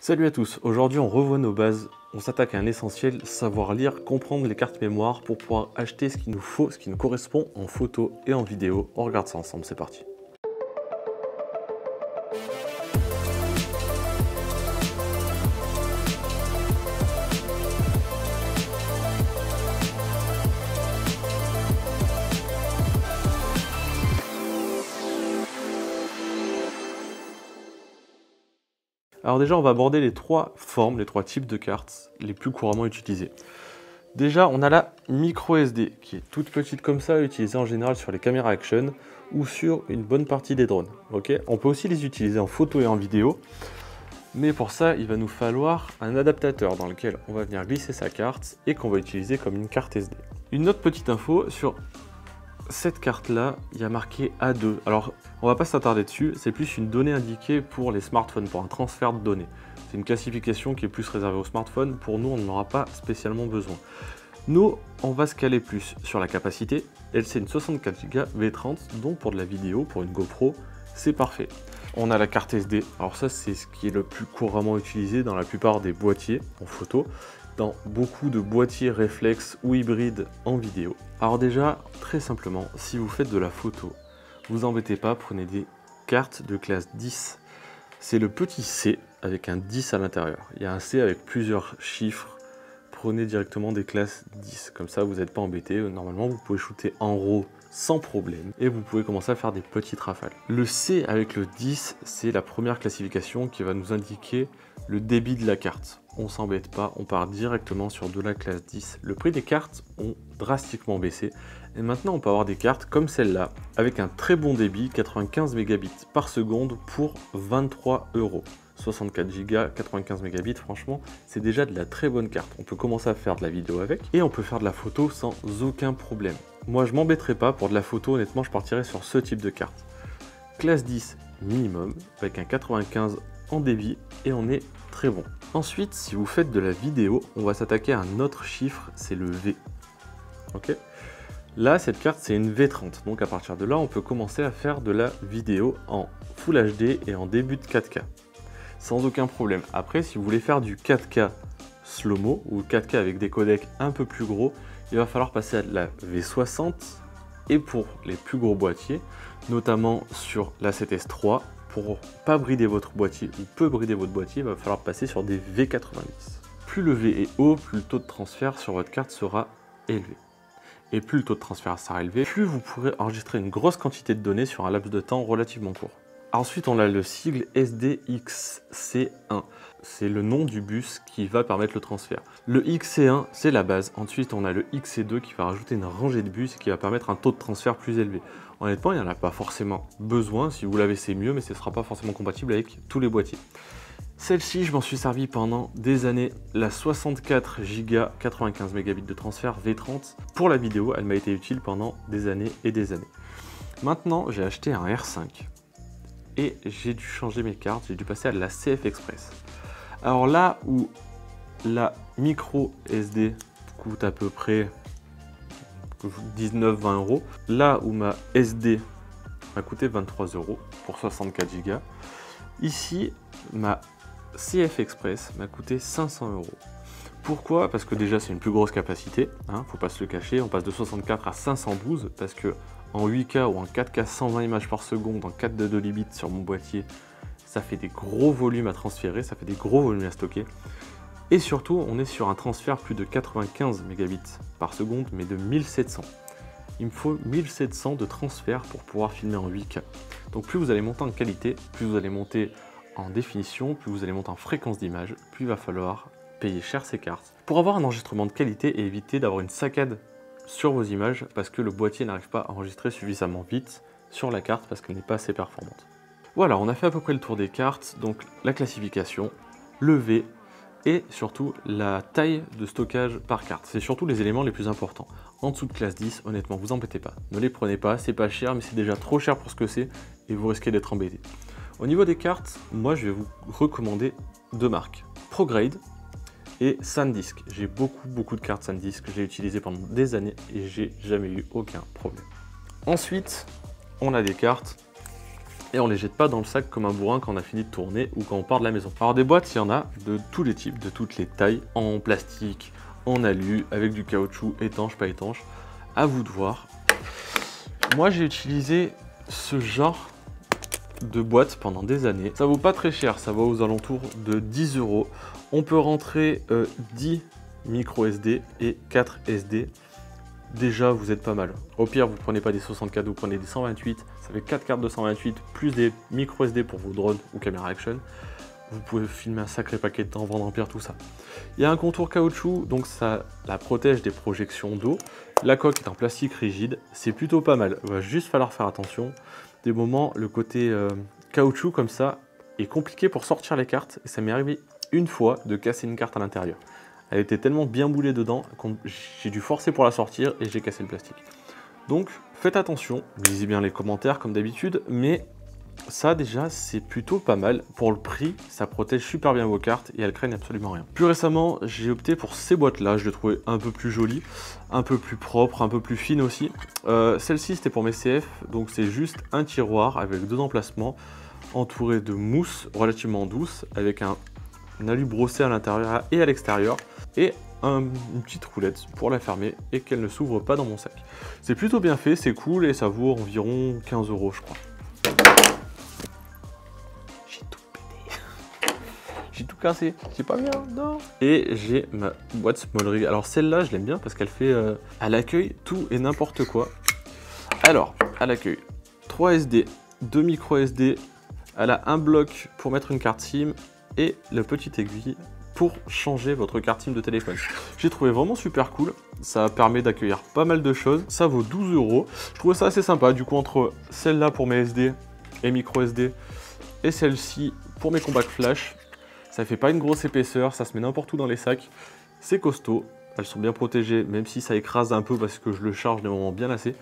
Salut à tous, aujourd'hui on revoit nos bases, on s'attaque à un essentiel, savoir lire, comprendre les cartes mémoire pour pouvoir acheter ce qu'il nous faut, ce qui nous correspond en photo et en vidéo. On regarde ça ensemble, c'est parti. Alors déjà, on va aborder les trois formes, les trois types de cartes les plus couramment utilisées. Déjà, on a la micro SD, qui est toute petite comme ça, utilisée en général sur les caméras action ou sur une bonne partie des drones. Okay, on peut aussi les utiliser en photo et en vidéo, mais pour ça, il va nous falloir un adaptateur dans lequel on va venir glisser sa carte et qu'on va utiliser comme une carte SD. Une autre petite info sur cette carte-là, il y a marqué A2. Alors, on va pas s'attarder dessus, c'est plus une donnée indiquée pour les smartphones, pour un transfert de données. C'est une classification qui est plus réservée aux smartphones. Pour nous, on n'en aura pas spécialement besoin. Nous, on va se caler plus sur la capacité. Elle, c'est une 64 Go V30, donc pour de la vidéo, pour une GoPro, c'est parfait. On a la carte SD. Alors ça, c'est ce qui est le plus couramment utilisé dans la plupart des boîtiers en photo, dans beaucoup de boîtiers réflexes ou hybrides en vidéo. Alors déjà, très simplement, si vous faites de la photo, vous embêtez pas, prenez des cartes de classe 10. C'est le petit C avec un 10 à l'intérieur. Il y a un C avec plusieurs chiffres. Prenez directement des classes 10, comme ça vous n'êtes pas embêté. Normalement, vous pouvez shooter en RAW sans problème et vous pouvez commencer à faire des petites rafales. Le C avec le 10, c'est la première classification qui va nous indiquer le débit de la carte. On s'embête pas, on part directement sur de la classe 10. Le prix des cartes ont drastiquement baissé et maintenant on peut avoir des cartes comme celle-là avec un très bon débit, 95 mégabits par seconde pour 23 €. 64 Go, 95 mégabits, franchement, c'est déjà de la très bonne carte. On peut commencer à faire de la vidéo avec et on peut faire de la photo sans aucun problème. Moi, je m'embêterai pas pour de la photo, honnêtement, je partirai sur ce type de carte. Classe 10 minimum, avec un 95 en débit et on est très bon. Ensuite, si vous faites de la vidéo, on va s'attaquer à un autre chiffre, c'est le V. Ok ? Là, cette carte, c'est une V30. Donc à partir de là, on peut commencer à faire de la vidéo en Full HD et en début de 4K. Sans aucun problème. Après, si vous voulez faire du 4K slow-mo ou 4K avec des codecs un peu plus gros, il va falloir passer à la V60 et pour les plus gros boîtiers, notamment sur la 7S3, pour pas brider votre boîtier ou peu brider votre boîtier, il va falloir passer sur des V90. Plus le V est haut, plus le taux de transfert sur votre carte sera élevé. Et plus le taux de transfert sera élevé, plus vous pourrez enregistrer une grosse quantité de données sur un laps de temps relativement court. Ensuite, on a le sigle SDXC1. C'est le nom du bus qui va permettre le transfert. Le XC1, c'est la base. Ensuite, on a le XC2 qui va rajouter une rangée de bus et qui va permettre un taux de transfert plus élevé. Honnêtement, il n'y en a pas forcément besoin. Si vous l'avez, c'est mieux, mais ce ne sera pas forcément compatible avec tous les boîtiers. Celle-ci, je m'en suis servi pendant des années. La 64 Go, 95 mégabits de transfert V30. Pour la vidéo, elle m'a été utile pendant des années et des années. Maintenant, j'ai acheté un R5. Et j'ai dû changer mes cartes, j'ai dû passer à la CF Express. Alors là où la micro SD coûte à peu près 19-20 €, là où ma SD m'a coûté 23 € pour 64 Go, ici ma CF Express m'a coûté 500 €. Pourquoi? Parce que déjà c'est une plus grosse capacité, faut pas se le cacher, on passe de 64 à 512 parce que en 8K ou en 4K 120 images par seconde en 4:2 bits sur mon boîtier, ça fait des gros volumes à transférer, ça fait des gros volumes à stocker. Et surtout, on est sur un transfert plus de 95 mégabits par seconde, mais de 1700. Il me faut 1700 de transfert pour pouvoir filmer en 8K. Donc plus vous allez monter en qualité, plus vous allez monter en définition, plus vous allez monter en fréquence d'image, plus il va falloir payer cher ces cartes. Pour avoir un enregistrement de qualité et éviter d'avoir une saccade sur vos images parce que le boîtier n'arrive pas à enregistrer suffisamment vite sur la carte parce qu'elle n'est pas assez performante. Voilà, on a fait à peu près le tour des cartes, donc la classification, le V et surtout la taille de stockage par carte. C'est surtout les éléments les plus importants. En dessous de classe 10, honnêtement, vous embêtez pas. Ne les prenez pas, c'est pas cher, mais c'est déjà trop cher pour ce que c'est et vous risquez d'être embêté. Au niveau des cartes, moi je vais vous recommander deux marques. ProGrade et SanDisk. J'ai beaucoup de cartes SanDisk que j'ai utilisées pendant des années et j'ai jamais eu aucun problème. Ensuite, on a des cartes et on les jette pas dans le sac comme un bourrin quand on a fini de tourner ou quand on part de la maison. Alors des boîtes, il y en a de tous les types, de toutes les tailles, en plastique, en alu, avec du caoutchouc, étanche, pas étanche, à vous de voir. Moi j'ai utilisé ce genre de boîte pendant des années. Ça vaut pas très cher, ça vaut aux alentours de 10 €. On peut rentrer 10 micro SD et 4 SD. Déjà, vous êtes pas mal. Au pire, vous prenez pas des 64, vous prenez des 128. Ça fait 4 cartes de 128 plus des micro SD pour vos drones ou caméra action. Vous pouvez filmer un sacré paquet de temps, vendre en pire, tout ça. Il y a un contour caoutchouc, donc ça la protège des projections d'eau. La coque est en plastique rigide, c'est plutôt pas mal. Il va juste falloir faire attention. Des moments, le côté caoutchouc comme ça est compliqué pour sortir les cartes. Et ça m'est arrivé une fois de casser une carte à l'intérieur. Elle était tellement bien boulée dedans que j'ai dû forcer pour la sortir et j'ai cassé le plastique. Donc faites attention, lisez bien les commentaires comme d'habitude, mais ça déjà c'est plutôt pas mal. Pour le prix, ça protège super bien vos cartes et elles craignent absolument rien. Plus récemment, j'ai opté pour ces boîtes là, je les trouvais un peu plus jolies, un peu plus propres, un peu plus fines aussi. Celle-ci c'était pour mes CF, donc c'est juste un tiroir avec 2 emplacements entouré de mousse relativement douce avec un alu brossé à l'intérieur et à l'extérieur et une petite roulette pour la fermer et qu'elle ne s'ouvre pas dans mon sac. C'est plutôt bien fait, c'est cool et ça vaut environ 15 € je crois. J'ai tout pété. J'ai tout cassé, c'est pas bien, non. Et j'ai ma boîte Small Rig. Alors celle-là, je l'aime bien parce qu'elle fait à l'accueil tout et n'importe quoi. Alors, à l'accueil, 3 SD, 2 micro SD, elle a un bloc pour mettre une carte SIM et le petit aiguille pour changer votre carte SIM de téléphone. J'ai trouvé vraiment super cool, ça permet d'accueillir pas mal de choses, ça vaut 12 €. Je trouvais ça assez sympa, du coup entre celle-là pour mes SD et micro SD et celle-ci pour mes compacts flash, ça fait pas une grosse épaisseur, ça se met n'importe où dans les sacs, c'est costaud, elles sont bien protégées même si ça écrase un peu parce que je le charge des moments bien assez.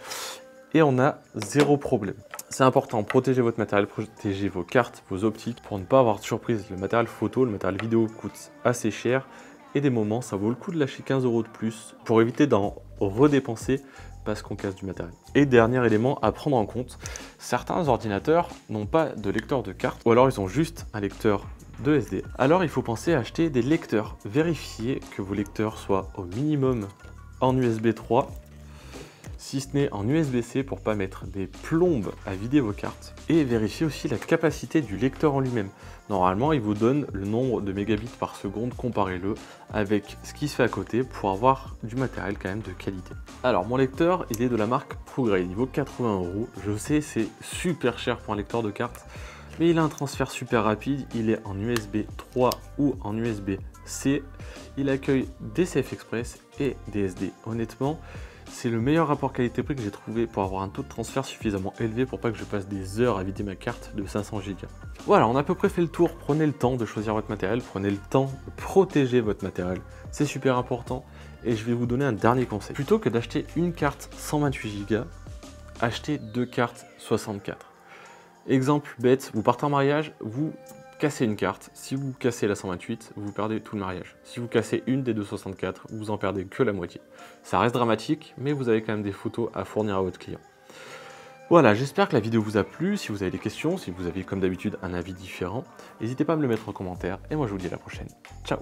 Et on a zéro problème. C'est important, protégez votre matériel, protégez vos cartes, vos optiques pour ne pas avoir de surprise. Le matériel photo, le matériel vidéo coûte assez cher et des moments ça vaut le coup de lâcher 15 € de plus pour éviter d'en redépenser parce qu'on casse du matériel. Et dernier élément à prendre en compte, certains ordinateurs n'ont pas de lecteur de cartes ou alors ils ont juste un lecteur de SD. Alors il faut penser à acheter des lecteurs. Vérifiez que vos lecteurs soient au minimum en USB 3. Si ce n'est en USB-C pour pas mettre des plombes à vider vos cartes. Et vérifiez aussi la capacité du lecteur en lui-même. Normalement, il vous donne le nombre de mégabits par seconde, comparez-le avec ce qui se fait à côté pour avoir du matériel quand même de qualité. Alors mon lecteur, il est de la marque ProGrade, il vaut 80 €. Je sais, c'est super cher pour un lecteur de cartes, mais il a un transfert super rapide, il est en USB 3 ou en USB-C. Il accueille des CF Express et des SD. Honnêtement, c'est le meilleur rapport qualité-prix que j'ai trouvé pour avoir un taux de transfert suffisamment élevé pour pas que je passe des heures à vider ma carte de 500 Go. Voilà, on a à peu près fait le tour. Prenez le temps de choisir votre matériel, prenez le temps de protéger votre matériel. C'est super important. Et je vais vous donner un dernier conseil. Plutôt que d'acheter une carte 128 Go, achetez 2 cartes 64. Exemple bête, vous partez en mariage, vous cassez une carte. Si vous cassez la 128, vous perdez tout le mariage. Si vous cassez une des 264, vous en perdez que la moitié. Ça reste dramatique, mais vous avez quand même des photos à fournir à votre client. Voilà, j'espère que la vidéo vous a plu. Si vous avez des questions, si vous avez comme d'habitude un avis différent, n'hésitez pas à me le mettre en commentaire. Et moi je vous dis à la prochaine. Ciao!